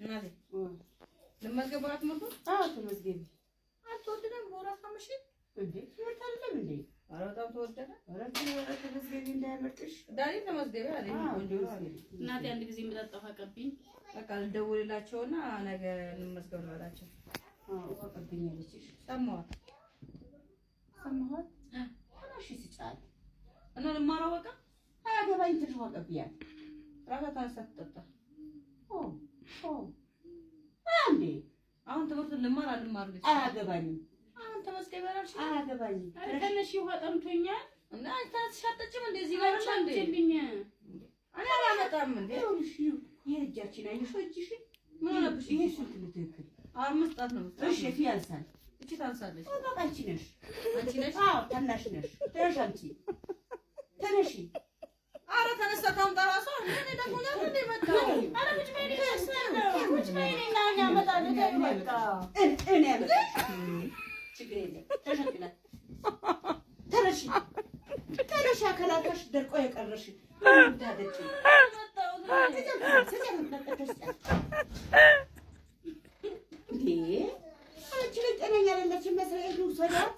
እናቴ ለማስገባት ነው ተመዝገቢ አትወደደም ቦራስ አመሽ እንዴ ትምህርት አይደለም እንዴ ኧረ በጣም ተወደደ ኧረ ተመዝገቢ እንዳያመልጥሽ ዳኒ ተመዝገቢ አለኝ ቆንጆ እናቴ አንድ ጊዜ መጣጣፋ ቀብኝ በቃ ልደውልላቸውና ነገ እንመዝገብ አላቸው ቀብኛለች ሰማዋት እሺ ሲጫል እና ልማረው በቃ አያገባኝ ትርፍ ቀብያል ራሳ ታንሳት ተጣጣ አንዴ አሁን ትምህርቱን ልማር አልማር ልጅ አያገባኝም አሁን ተመስገብ ያላልሽ አያገባኝም ትንሽ ውሃ ጠምቶኛል እና ታትሻጠጭም እንደዚህ ጋር እንዴ እኔ አላመጣም እንዴ እሺ የእጃችን አይሽ እጅሽ ምን ሆነብሽ ይሄ ስንት ልትክል መስጣት ነው እሺ ፊያንሳል እቺ ታንሳለሽ አንቺ ነሽ አንቺ ነሽ አዎ ታናሽ ነሽ ተነሽ አንቺ ተነሽ አረ ተነሳ ታምጣ ራሷ እኔ ደግሞ ለምን መጣው አረ ምን ምን ይሰራው ምን ምን እና ያመጣል ተመጣ እኔ ያመጣሽ ችግር የለም ተሸክለ ተነሽ ተነሽ አከላካሽ ደርቆ የቀረሽ ምን ታደጭ መጣው እንዴ አንቺ ለጤነኛ አይደለችም መስሪያ ይሉ ሰዳት